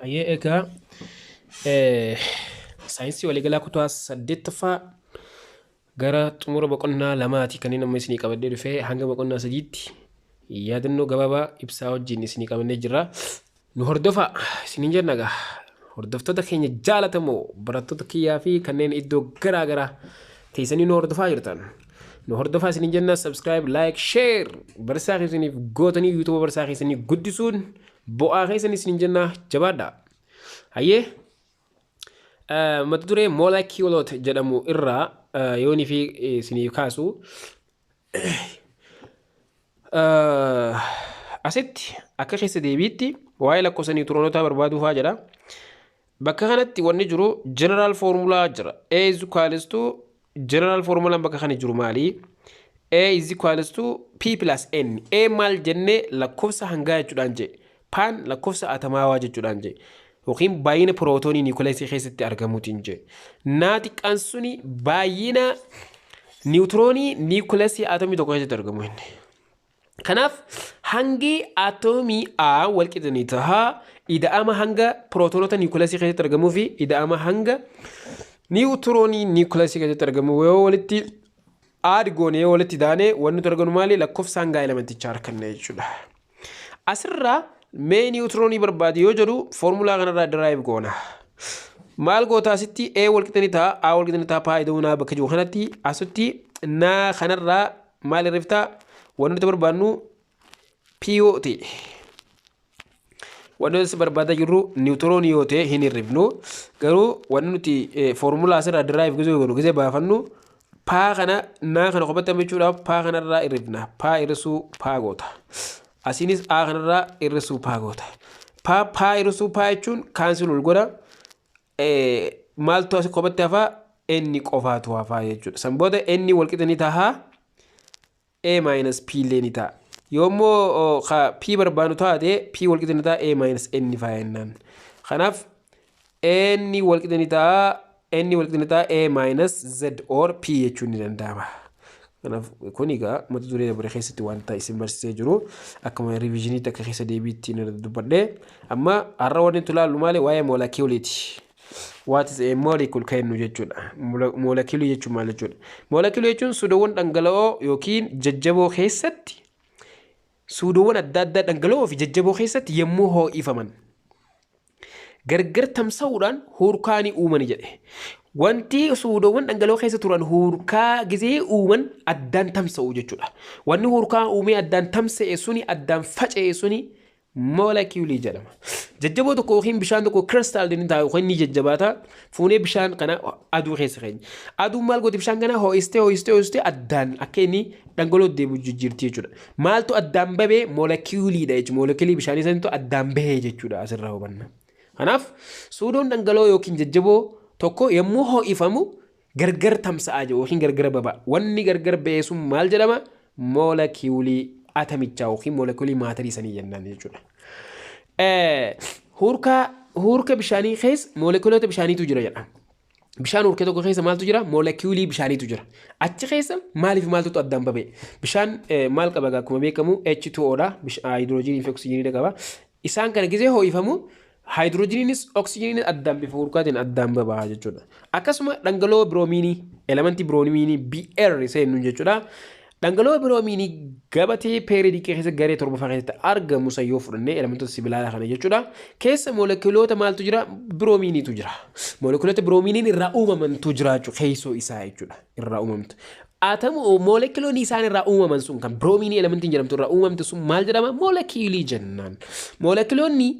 Ayyee egaa saayinsii waliigalaa kutaa saddeettaffaa gara xumura boqonnaa lamaati kanneen amma isinii qabadhee dhufee hanga boqonnaa sadiitti yaadannoo gabaabaa ibsaa wajjin isinii qabannee jirra. Nu hordofaa isiniin jenna egaa hordoftoota keenya jaalatamoo barattoota kiyyaa fi kanneen iddoo garaa garaa teessanii nu hordofaa jirtan. Nu hordofaa isiniin jenna subscribe, like, share barsaa keessaniif gootanii YouTube barsaa keessanii guddisuun bu'aa keessanii isiniin jenna jabaadhaa. Hayyee mata duree moleculoota jedhamu irraa yoonii fi isinii kaasu asitti akka keessa deebiitti waa'ee lakkoofsa niwutiroonotaa barbaaduufaa jedha. Bakka kanatti wanni jiru general formula jira. A is equals to general formula bakka kana jiru maali? A is equals to P plus N. A maal jennee lakkoofsa hangaa jechuudhaan jee. Pan lakkoofsa atamaawaa jechuudhaan jee. Yookiin baay'ina pirootoonii niwukileesii keessatti argamuutiin jee. Naa xiqqaan suni baay'ina niwutiroonii niwukileesii atomii tokko keessatti argamu inni. Kanaaf hangi atomii A walqixanii tahaa ida'ama hanga pirootoonota niwukileesii keessatti argamuu fi ida'ama hanga niwutiroonii niwukileesii keessatti argamu yoo walitti aad goonee walitti daanee wanni nuti arganu maali lakkoofsa hangaa elementichaa arganna jechuudha. Asirraa mee niwutiroonii barbaade yoo jedhu foormulaa kanarraa derive goona. Maal goota asitti A walqixanii tahaa A walqixanii tahaa paa ida'uu naa bakka jiru kanatti asitti naa kanarraa maal irriftaa wanni nuti barbaadnu P yoo ta'e wanni nuti barbaada jirru niwutiroonii yoo ta'e hin irrifnu garuu wanni nuti foormulaa asirraa derive gochuu gisee baafannu paa kana naa kana qofatti jechuudhaaf paa kanarraa irrifna paa irrisuu paa goota. Asinis A kanarraa irrisuu paa goota. Paa irrisuu paa jechuun kaansilul godha maaltu as qofatti hafaa inni qofaatu hafaa jechuudha. San booda inni walqixanii tahaa A minus P illee ni ta'a. Yoommoo P barbaadu taate P walqixanii ta'a A minus N faa jennaan. Kanaaf N walqixanii ta'a A minus Z or P jechuun ni danda'ama. Kanaaf kun egaa mata duree dabaree keessatti wanta isin barsiisee jiru akkuma riviiziniitti akka keessa deebiitti ni dubbadhee amma har'a wanti nuti ilaallu maali waa'ee moolekiyuuliiti. What is a molecule kennu jechuudha. Moolekiyulii jechuun maal jechuudha? Moolekiyulii jechuun suudoowwan dhangala'oo yookiin jajjaboo keessatti suudoowwan adda addaa dhangala'oo fi jajjaboo keessatti yommuu hoo'ifaman gargar tamsa'uudhaan hurkaanii uumani jedhe. Wanti suudoowwan dhangala'oo keessa turan hurkaa gisee uuman addaan tamsa'u jechuudha. Wanni hurkaa uumee addaan tamsa'e suni addaan faca'e suni moolekiyulii jedhama. Jajjaboo tokko yookiin bishaan tokko kiristaal inni taa'u yookiin ni jajjabaata fuunee bishaan kana aduu keessa keenya. Aduun maal gooti bishaan kana ho'istee addaan akka inni dhangala'oo deebi'u jijjiirti jechuudha. Maaltu addaan babee moolekiyuliidha jechuudha. Moolekiyulii bishaanii sanitu addaan bahee jechuudha asirraa hubanna. Kanaaf suudoon dhangala'oo yookiin jajjaboo tokko yommuu ho'ifamu gargar tamsa'aa jiru yookiin gargar baba'a. Wanni gargar ba'ee sun maal jedhama? Moolekiyulii atomichaa yookiin moolekiyulii maatarii sanii jennaan jechuudha. Hurka bishaanii keessa moolekiyuloota bishaaniitu jira jedha. Bishaan hurkee tokko keessa maaltu jira? Moolekiyulii bishaaniitu jira. Achi keessa maaliif maaltu addaan babee? Bishaan maal qaba akkuma beekamu H2O'dha. Haayidroojinii fi oksijiinii qaba. Isaan kana gisee ho'ifamu haayidroojiniinis oksijiiniin addaan bifa hurkaatiin addaan babaa jechuudha. Akkasuma dhangala'oo biroomiinii elementii biroomiinii Br seennu jechuudha. Dhangala'oo biroomiinii gabatee peeriidikii keessa garee torbaffaa keessatti argamu sayyoo fudhannee elementoota sibiilaa kana jechuudha. Keessa moolekiyuloota maaltu jira? Biroomiiniitu jira. Moolekiyuloota biroomiiniin irraa uumamantu jira jechuudha. Keessoo isaa jechuudha. Irraa uumamtu. Atomu moolekiyuloonni isaan irraa uumaman sun kan biroomiinii elementiin jedhamtu irraa uumamtu sun maal jedhama? Moolekiyulii jennaan. Moolekiyuloonni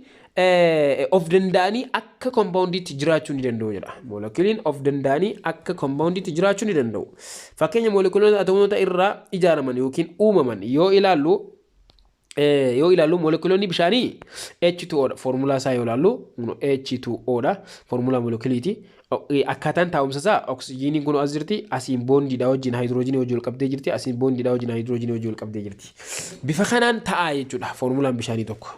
of danda'anii akka compoundiitti jiraachuu ni danda'u jedha. Moolekiyuliin of danda'anii akka compoundiitti jiraachuu ni danda'u. Fakkeenya moolekiyuloota atomoota irraa ijaaraman yookiin uumaman yoo ilaallu moolekiyuloonni bishaanii H2O'dha. Foormulaa isaa yoo ilaallu H2O'dha. Foormulaa moolekiyuliiti. Akkaataan taa'umsa isaa oksijiiniin kun as jirti. Asiin boondiidha wajjin haayidroojinii wajjin wal qabdee jirti. Asiin boondiidha wajjin haayidroojinii wajjin wal qabdee jirti. Bifa kanaan ta'a jechuudha foormulaan bishaanii tokko.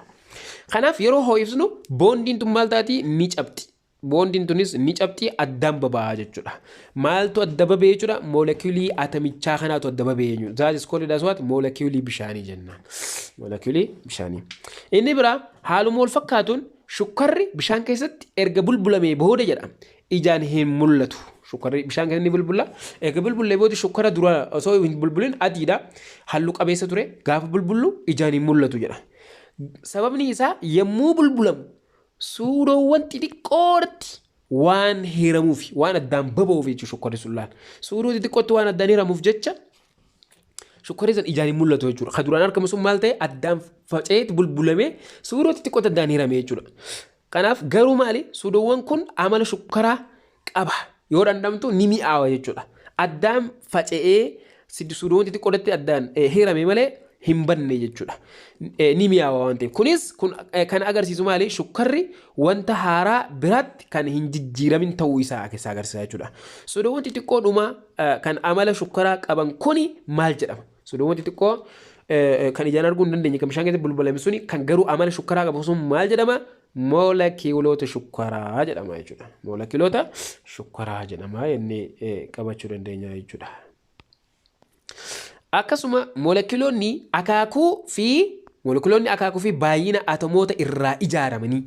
Kanaaf yeroo ho'ifnu boondiin tun maal taati ni cabxi. Boondiin tunis ni cabxi addaan babaa jechuudha. Maaltu adda babee jechuudha? Moolekiyulii atomichaa kanaatu adda babee jechuudha. That is called as what? Moolekiyulii bishaanii jennaan. Moolekiyulii bishaanii. Inni biraa haaluma wal fakkaatuun shukkarri bishaan keessatti erga bulbulamee booda jedha ijaan hin mul'atu. Shukkarri bishaan keessatti bulbula erga bulbulee booda shukkara dura osoo hin bulbulin adiidha halluu qabeessa ture gaafa bulbullu ijaan hin mul'atu jedha. Sababni isaa yommuu bulbulamu suuroowwan xixiqqootti waan hiramuuf waan addaan baba'uuf jechuudha shukkarri sun laal. Suuroo xixiqqootti waan addaan hiramuuf jecha shukkarri sun ijaan hin mul'atu jechuudha. Kan duraan argamu sun maal ta'e addaan faca'eetti bulbulamee suuroo xixiqqootti addaan hirame jechuudha. Kanaaf garuu maali suuroowwan kun amala shukkaraa qaba yoo dandamtu ni mi'aawa jechuudha. Addaan faca'ee suuroowwan xixiqqootti addaan hirame malee hin banne jechuudha. Ni mi'aawa waan ta'eef. Kunis kan agarsiisu maali shukkarri wanta haaraa biraatti kan hin jijjiiramin ta'uu isaa keessa agarsiisa jechuudha. Suuroowwan xixiqqoodhuma kan amala shukkaraa qaban kuni maal jedhama? Suuroowwan xixiqqoo kan ijaan arguu hin dandeenye kan bishaan keessatti bulbulame suni kan garuu amala shukkaraa qabu sun maal jedhama? Moolekiyuloota shukkaraa jedhama jechuudha. Moolekiyuloota shukkaraa jedhama jennee qabachuu dandeenya jechuudha. Akkasuma moolekiyuloonni akaakuu fi baay'ina atomoota irraa ijaaramanii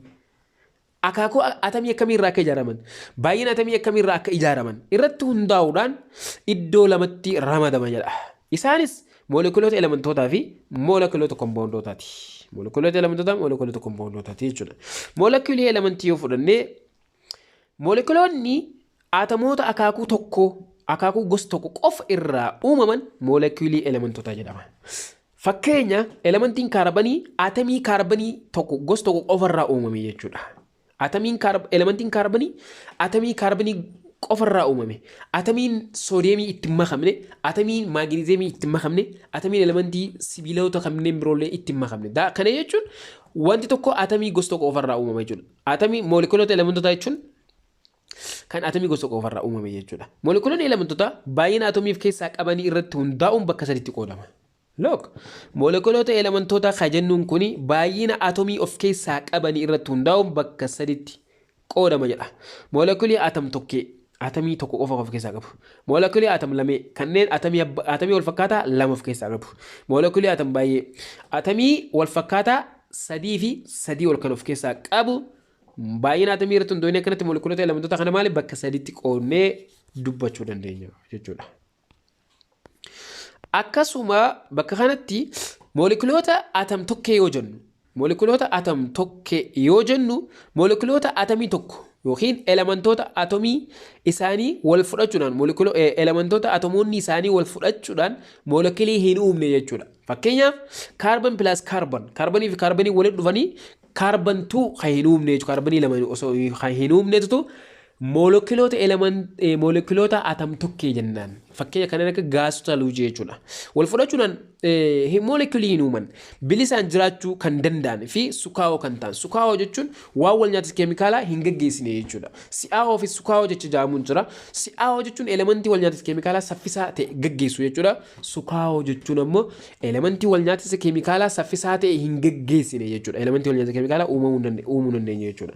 akaakuu atamii akkamii irraa akka ijaaraman baay'ina atamii akkamii irraa akka ijaaraman irratti hundaa'uudhaan iddoo lamatti ramadama jedha. Isaanis moolekiyuloota elementootaa fi moolekiyuloota kompoondootaati. Moolekiyuloota elementootaa moolekiyuloota kompoondootaati jechuudha. Moolekiyulii elementii yoo fudhannee moolekiyuloonni atomoota akaakuu gosa tokko qofa irraa uumaman moolekiyulii elementootaa jedhama. Fakkeenya elementiin kaarbanii atamii kaarbanii tokko gosa tokko qofa irraa uumame jechuudha. Elementiin kaarbanii atamii kaarbanii qofa irraa uumame. Atamiin soodiyeemii itti makamne, atamiin maagneeziyeemii itti makamne, atamiin elementii sibiilota kanneen biroollee itti makamne. Kana jechuun wanti tokko atamii gosa tokko qofa irraa uumame jechuudha. Atamii moolekiyuloota elementootaa jechuun kan atomii gosa qofa irraa uumame jechuudha. Moolekiyuloonni elementootaa baay'ina atomiif keessaa qabanii irratti hundaa'uun bakka sadiitti qoodama. Moolekiyuloota elementootaa kan jennuun kuni baay'ina atomii of keessaa qabanii irratti hundaa'uun bakka sadiitti qoodama jedha. Moolekiyulii atam tokkee atamii tokko qofa of keessaa qabu. Moolekiyulii atam lamee kanneen atamii wal fakkaataa lama of keessaa qabu. Moolekiyulii atam baay'ee atamii wal fakkaataa sadii fi sadii ol kan of keessaa qabu. Baay'ina atamii irratti hundoonee akkanatti moolekiyuloota elementoota kana maali bakka sadiitti qoodnee dubbachuu dandeenya jechuudha. Akkasuma bakka kanatti moolekiyuloota atam tokkee yoo jennu moolekiyuloota atamii tokko yookiin elementoota atomii isaanii wal fudhachuudhaan elementoota atomoonni isaanii wal fudhachuudhaan moolekiyulii hin uumne jechuudha. Fakkeenyaaf kaarban pilaas kaarbanii fi kaarbanii walitti dhufanii kaarbantuu kan hin uumne jechuudha. Kaarbanii lama osoo kan hin uumnetu moolekiyuloota atam tokkee jennaan. Fakkeenya kanneen akka gaasota luujii jechuudha. Wal fudhachuudhaan moolekiyulii hin uuman bilisaan jiraachuu kan danda'an fi sukaawoo kan ta'an. Sukaawoo jechuun waan wal nyaatis keemikaalaa hin gaggeessine jechuudha. Si'aawoo fi sukaawoo jecha jaamuun jira. Si'aawoo jechuun elementii wal nyaatis keemikaalaa saffisaa ta'e gaggeessu jechuudha. Sukaawoo jechuun ammoo elementii wal nyaatis keemikaalaa saffisaa ta'e hin gaggeessine jechuudha. Elementii wal nyaatis keemikaalaa uumuu dandeenya jechuudha.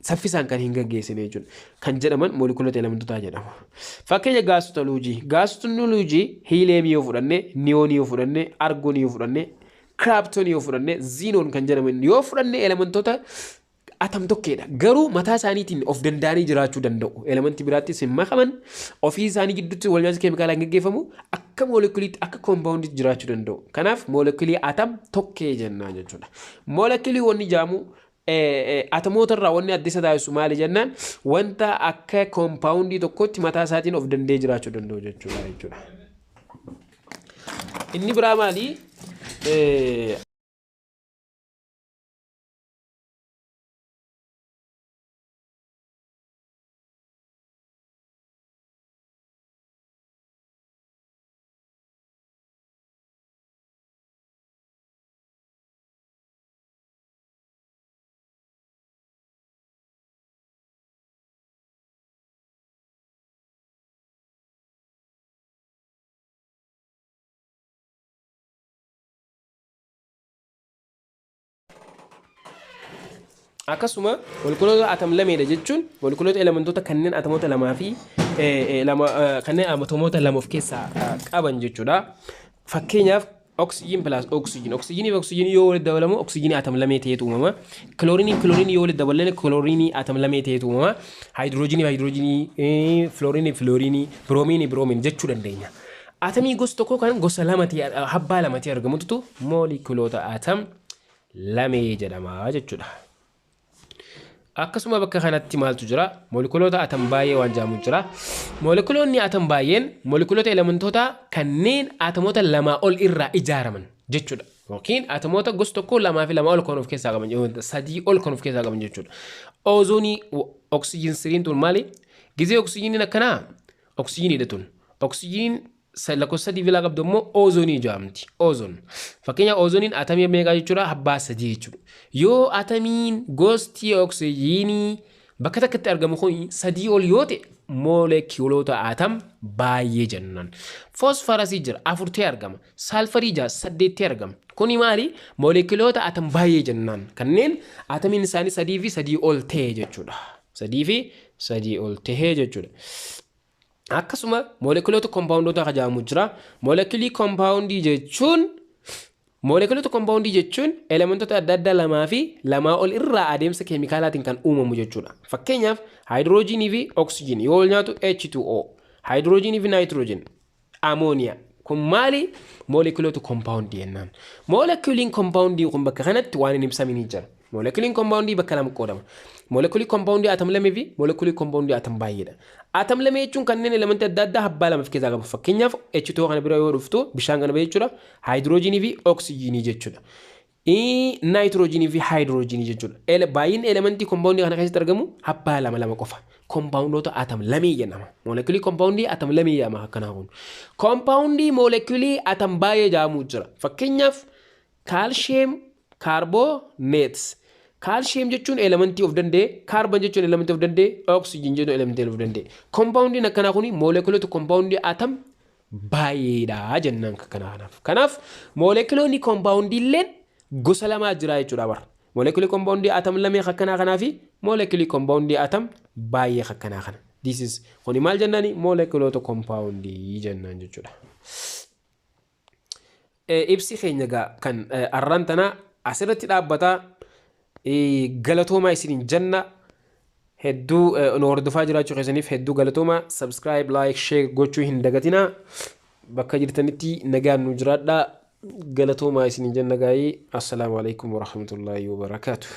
Saffisaan kan hin gaggeessine jechuudha. Kan jedhaman moolekiyuloota elementootaa jedhamu. Fakkeenya gaasota luujii. Gaasotni luujii hiileemii yoo fudhanne, niyoonii yoo fudhanne, argoonii yoo fudhanne, kiraaptoonii yoo fudhanne, ziinoon kan jedhaman yoo fudhanne elementoota atam tokkeedha. Garuu mataa isaaniitiin of danda'anii jiraachuu danda'u. Elementii biraattis hin makaman ofii isaanii gidduutti wal nyaatis keemikaalaa hin gaggeeffamu akka moolekiyuliitti akka koompaawundiitti jiraachuu danda'u. Kanaaf moolekiyulii atam tokkee jennaan jechuudha. Moolekiyulii wanni jaamu atomoota irraa wanni adda isa taasisu maali jennaan wanta akka koompaawundii tokkotti mataa isaatiin of danda'ee jiraachuu danda'u jechuudha. Inni biraa maali? Akkasuma moolekiyuloota atam lameedha jechuun moolekiyuloota elementoota kanneen atomoota lamaa fi kanneen atomoota lama of keessaa qaban jechuudha. Fakkeenyaaf oxygen plus oxygen oxygen oxygen yoo walitti dabalamu oxygen atom lamee ta'etu uumama chlorine yoo walitti dabalame chlorine atom lamee ta'etu uumama hydrogen fluorine bromine jechuu dandeenya atomii gosa tokko kan gosa lama ta'e habbaa lama ta'e argamutu moolekuloota atom lamee jedhama jechuudha akkasuma bakka kanatti maaltu jira moolekuloota atom baay'ee waan jaamu jira moolekuloonni atom baay'een moolekuloota elementoota kanneen atomoota lama ol irraa ijaaraman jechuudha yookiin atomoota gosa tokko lamaa fi lama ol kan of keessaa qaban sadii ol kan of keessaa qaban jechuudha ozoonii oksijiin siriin tun maali gizee oksijiiniin akkanaa oksijiiniidha tun oksijiin lakkoofsa sadii vilaa qabdu immoo ozoonii jedhamti ozoon fakkeenya ozooniin atamii meeqa jechuudha habbaa sadii jechuudha yoo atamiin gosti oksijiinii bakka takkatti argamu kun sadii ol yoo ta'e moolekuloota atom baay'ee jennaan fosforasii jira afur ta'e argama salfarii jira saddeet ta'e argama kuni maali moolekuloota atom baay'ee jennaan kanneen atamiin isaanii sadii fi sadii ol ta'e jechuudha sadii fi sadii ol ta'e jechuudha akkasuma moolekuloota compoundoota jedhamu jira molekulii compoundii jechuun elementoota adda addaa lamaa fi lamaa ol irraa adeemsa keemikaalaatiin kan uumamu jechuudha fakkeenyaaf hydrogenii fi oxygen yoo wal nyaatu H2O hydrogenii fi nitrogen ammonia kun maali moolekuloota compoundii jennaan moolekuliin compoundii kun bakka kanatti waan hin ibsamini jira moolekuliin compoundii bakka lama qoodama molekulii compoundii atom lamee fi molekulii compoundii atom baay'eedha atom lamee jechuun kanneen elementii adda addaa habbaa lama of keessaa qabu fakkeenyaaf H2O kana bira yoo dhuftu bishaan kana jechuudha hydrogenii fi oxygenii jechuudha nitrogenii fi hydrogenii jechuudha baay'inni elementii compoundii kana keessatti argamu habbaa lama qofa compoundoota atom lamee jedhama molekulii compoundii atom lamee jedhama akkanaa kun compoundii molekulii atom baay'ee jedhamu jira fakkeenyaaf calcium carbonates calcium jechuun elementii of danda'e carbon jechuun elementii of danda'e oxygen jechuun elementii of danda'e compoundii akkana kuni moolekuloota compoundii atom baay'eedha jennaan kanaaf moolekuloonni compoundii illee gosa lama jira jechuudha bar molekulii compoundii atom lamee akkanaa kanaa fi molekulii compoundii atom baay'ee akkanaa kana this is kuni maal jennaani moolekuloota compoundii jennaan jechuudha ibsi keenya kan arraan tana asirratti dhaabbata galatoomaa isiniin jenna hedduu nu hordofaa jiraachuu keessaniif hedduu galatoomaa subscribe like share gochuu hin dagatinaa bakka jirtanitti nagaan nu jiraadhaa galatoomaa isiniin jenna gaayii assalaamu alaykum wa rahmatullaahi wa barakaatuh